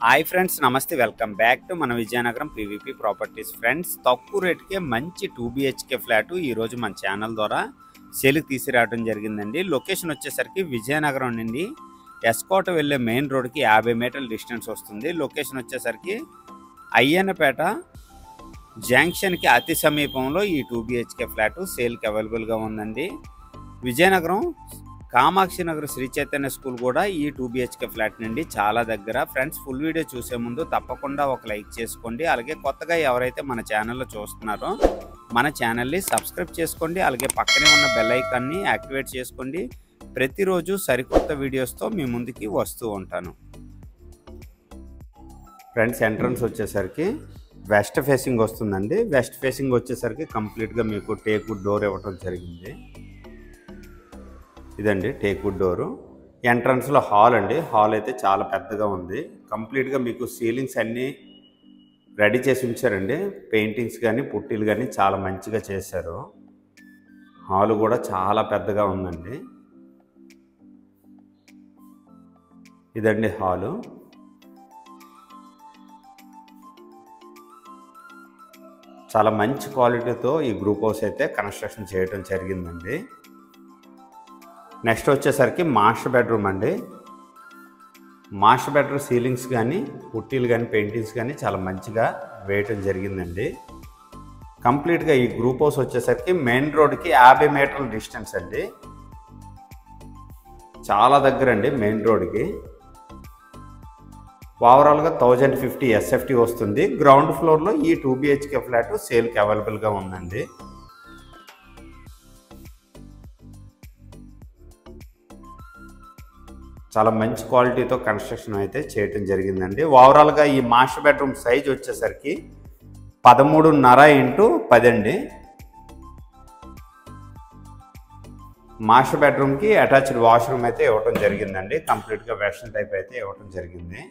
Hi friends, నమస్తే. Welcome back to మన Vizianagaram PVP properties. Friends, తక్కువ రేటుకే మంచి 2 BHK ఫ్లాట్ ఈరోజు మన ఛానల్ ద్వారా సేల్కి తీసుకురావడం జరిగిందండి. లొకేషన్ వచ్చేసరికి విజయనగరం నుండి ఎస్కోట వెళ్ళే మెయిన్ రోడ్కి 50 మీటర్ల డిస్టెన్స్ వస్తుంది. లొకేషన్ వచ్చేసరికి అయ్యన్నపేట జంక్షన్కి అతి సమీపంలో ఈ 2 BHK ఫ్లాట్ సేల్కి అవైలబుల్గా ఉందండి. విజయనగరం కామాక్షి నగర్ శ్రీ చైతన్య స్కూల్ కూడా ఈ 2 BHK ఫ్లాట్ నుండి చాలా దగ్గర. ఫ్రెండ్స్, ఫుల్ వీడియో చూసే ముందు తప్పకుండా ఒక లైక్ చేసుకోండి. అలాగే కొత్తగా ఎవరైతే మన ఛానల్లో చూస్తున్నారో మన ఛానల్ని సబ్స్క్రైబ్ చేసుకోండి. అలాగే పక్కనే ఉన్న బెల్ ఐకాన్ని యాక్టివేట్ చేసుకోండి. ప్రతిరోజు సరికొత్త వీడియోస్తో మీ ముందుకి వస్తూ ఉంటాను. ఫ్రెండ్స్, ఎంట్రన్స్ వచ్చేసరికి వెస్ట్ ఫేసింగ్ వస్తుందండి. వెస్ట్ ఫేసింగ్ వచ్చేసరికి కంప్లీట్గా మీకు టేక్వుడ్ డోర్ ఇవ్వడం జరిగింది. ఇదండి టేక్వుడ్ డోరు. ఎంట్రన్స్లో హాల్ అండి. హాల్ అయితే చాలా పెద్దగా ఉంది. కంప్లీట్గా మీకు సీలింగ్స్ అన్నీ రెడీ చేసి ఉంచారండి. పెయింటింగ్స్ కానీ పుట్టీలు కానీ చాలా మంచిగా చేశారు. హాల్ కూడా చాలా పెద్దగా ఉందండి. ఇదండి హాలు. చాలా మంచి క్వాలిటీతో ఈ గ్రూప్ హౌస్ అయితే కన్స్ట్రక్షన్ చేయడం జరిగిందండి. నెక్స్ట్ వచ్చేసరికి మాస్టర్ బెడ్రూమ్ అండి. మాస్టర్ బెడ్రూమ్ సీలింగ్స్ కానీ పుట్టీలు కానీ పెయింటింగ్స్ కానీ చాలా మంచిగా వేయటం జరిగిందండి. కంప్లీట్గా ఈ గ్రూప్ హౌస్ వచ్చేసరికి మెయిన్ రోడ్కి 50 మీటర్ల డిస్టెన్స్ అండి. చాలా దగ్గర అండి మెయిన్ రోడ్కి. ఓవరాల్గా 1050 SFT వస్తుంది. గ్రౌండ్ ఫ్లోర్లో ఈ 2 BHK ఫ్లాట్ సేల్కి అవైలబుల్గా ఉందండి. చాలా మంచి క్వాలిటీతో కన్స్ట్రక్షన్ అయితే చేయటం జరిగిందండి. ఓవరాల్గా ఈ మాస్టర్ బెడ్రూమ్ సైజ్ వచ్చేసరికి 13.5 x 10 అండి. మాస్టర్ బెడ్రూమ్కి అటాచ్డ్ వాష్రూమ్ అయితే ఇవ్వటం జరిగిందండి. కంప్లీట్గా వెస్టర్న్ టైప్ అయితే ఇవ్వటం జరిగింది.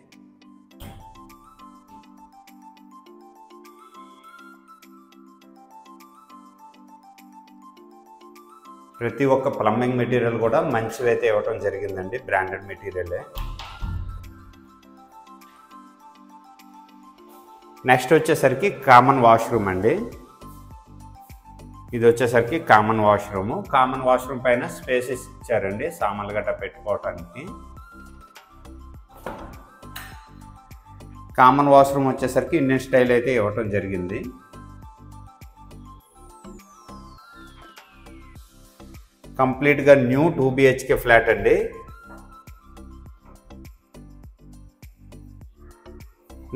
ప్రతి ఒక్క ప్లంబింగ్ మెటీరియల్ కూడా మంచివైతే ఇవ్వటం జరిగిందండి. బ్రాండెడ్ మెటీరియలే. నెక్స్ట్ వచ్చేసరికి కామన్ వాష్రూమ్ అండి. ఇది వచ్చేసరికి కామన్ వాష్రూము. కామన్ వాష్రూమ్ పైన స్పేసెస్ ఇచ్చారండి సామాన్లు గట్రా పెట్టుకోవటానికి. కామన్ వాష్రూమ్ వచ్చేసరికి ఇండియన్ స్టైల్ అయితే ఇవ్వటం జరిగింది. కంప్లీట్గా న్యూ 2 BHK ఫ్లాట్ అండి.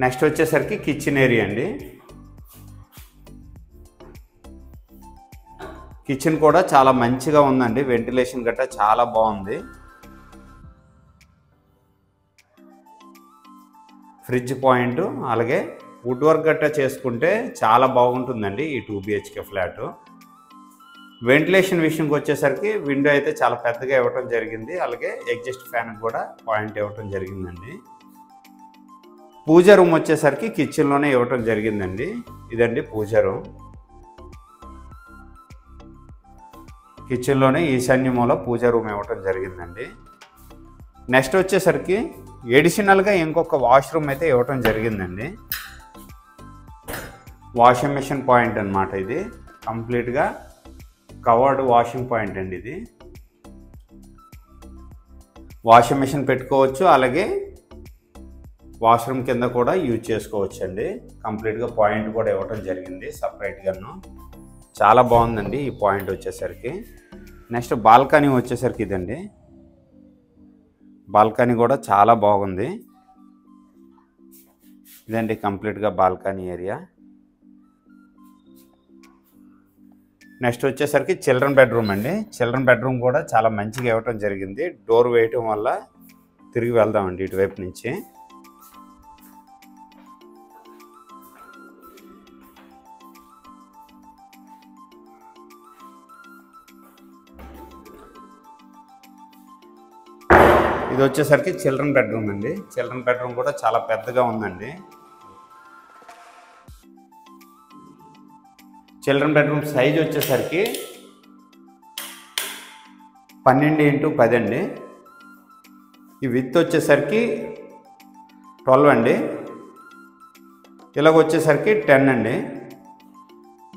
నెక్స్ట్ వచ్చేసరికి కిచెన్ ఏరియా అండి. కిచెన్ కూడా చాలా మంచిగా ఉందండి. వెంటిలేషన్ గట్రా చాలా బాగుంది. ఫ్రిడ్జ్ పాయింట్ అలాగే వుడ్ వర్క్ గట్రా చేసుకుంటే చాలా బాగుంటుందండి ఈ 2 BHK ఫ్లాట్. వెంటిలేషన్ విషయంకి వచ్చేసరికి విండో అయితే చాలా పెద్దగా ఇవ్వటం జరిగింది. అలాగే ఎగ్జిస్ట్ ఫ్యాన్ కూడా పాయింట్ ఇవ్వటం జరిగిందండి. పూజా రూమ్ వచ్చేసరికి కిచెన్లోనే ఇవ్వటం జరిగిందండి. ఇదండి పూజా రూమ్. కిచెన్లోనే ఈశాన్యమూల పూజా రూమ్ ఇవ్వటం జరిగిందండి. నెక్స్ట్ వచ్చేసరికి ఎడిషనల్గా ఇంకొక వాష్రూమ్ అయితే ఇవ్వటం జరిగిందండి. వాషింగ్ మెషిన్ పాయింట్ అన్నమాట. ఇది కంప్లీట్గా కవర్డ్ వాషింగ్ పాయింట్ అండి. ఇది వాషింగ్ మెషిన్ పెట్టుకోవచ్చు. అలాగే వాష్రూమ్ కింద కూడా యూజ్ చేసుకోవచ్చు అండి. కంప్లీట్గా పాయింట్ కూడా ఇవ్వటం జరిగింది సపరేట్గాను. చాలా బాగుందండి ఈ పాయింట్ వచ్చేసరికి. నెక్స్ట్ బాల్కనీ వచ్చేసరికి ఇదండి. బాల్కనీ కూడా చాలా బాగుంది. ఇదండి కంప్లీట్గా బాల్కనీ ఏరియా. నెక్స్ట్ వచ్చేసరికి చిల్డ్రన్ బెడ్రూమ్ అండి. చిల్డ్రన్ బెడ్రూమ్ కూడా చాలా మంచిగా ఇవ్వటం జరిగింది. డోర్ వేయటం వల్ల తిరిగి వెళ్దామండి ఇటువైపు నుంచి. ఇది వచ్చేసరికి చిల్డ్రన్ బెడ్రూమ్ అండి. చిల్డ్రన్ బెడ్రూమ్ కూడా చాలా పెద్దగా ఉందండి. చిల్డ్రన్ బెడ్రూమ్ సైజ్ వచ్చేసరికి 12 x 10 అండి. ఈ విత్ వచ్చేసరికి 12 అండి. ఇలాగ వచ్చేసరికి 10 అండి.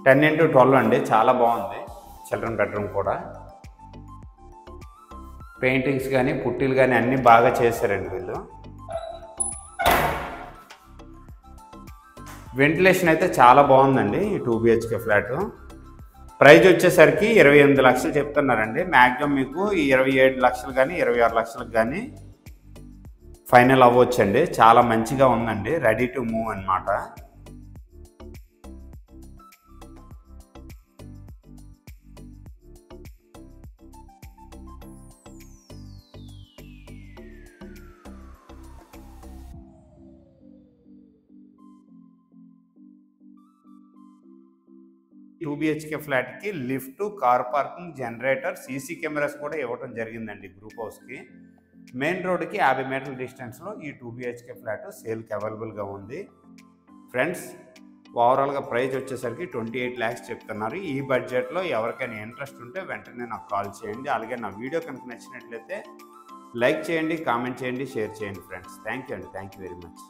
10x12 అండి. చాలా బాగుంది చిల్డ్రన్ బెడ్రూమ్ కూడా. పెయింటింగ్స్ కానీ పుట్టీలు కానీ అన్నీ బాగా చేశారండి వీళ్ళు. వెంటిలేషన్ అయితే చాలా బాగుందండి ఈ 2 BHK ఫ్లాట్. ప్రైజ్ వచ్చేసరికి 28 లక్షలు చెప్తున్నారండి. మ్యాక్సిమం మీకు ఈ 27 లక్షలు కానీ 26 లక్షలకు కానీ ఫైనల్ అవ్వచ్చండి. చాలా మంచిగా ఉందండి, రెడీ టు మూవ్ అన్నమాట. టూ బిహెచ్కే ఫ్లాట్కి lift, car parking, generator, CC cameras కూడా ఇవ్వడం జరిగిందండి గ్రూప్ హౌస్కి. మెయిన్ రోడ్కి 50 మీటర్ల డిస్టెన్స్లో ఈ 2 BHK ఫ్లాట్ సేల్కి అవైలబుల్గా ఉంది. ఫ్రెండ్స్, ఓవరాల్గా ప్రైస్ వచ్చేసరికి 28 lakhs చెప్తున్నారు. ఈ బడ్జెట్లో ఎవరికైనా ఇంట్రెస్ట్ ఉంటే వెంటనే నాకు కాల్ చేయండి. అలాగే నా వీడియో కనుక నచ్చినట్లయితే లైక్ చేయండి, కామెంట్ చేయండి, షేర్ చేయండి ఫ్రెండ్స్. థ్యాంక్ యూ అండి. Thank you very much.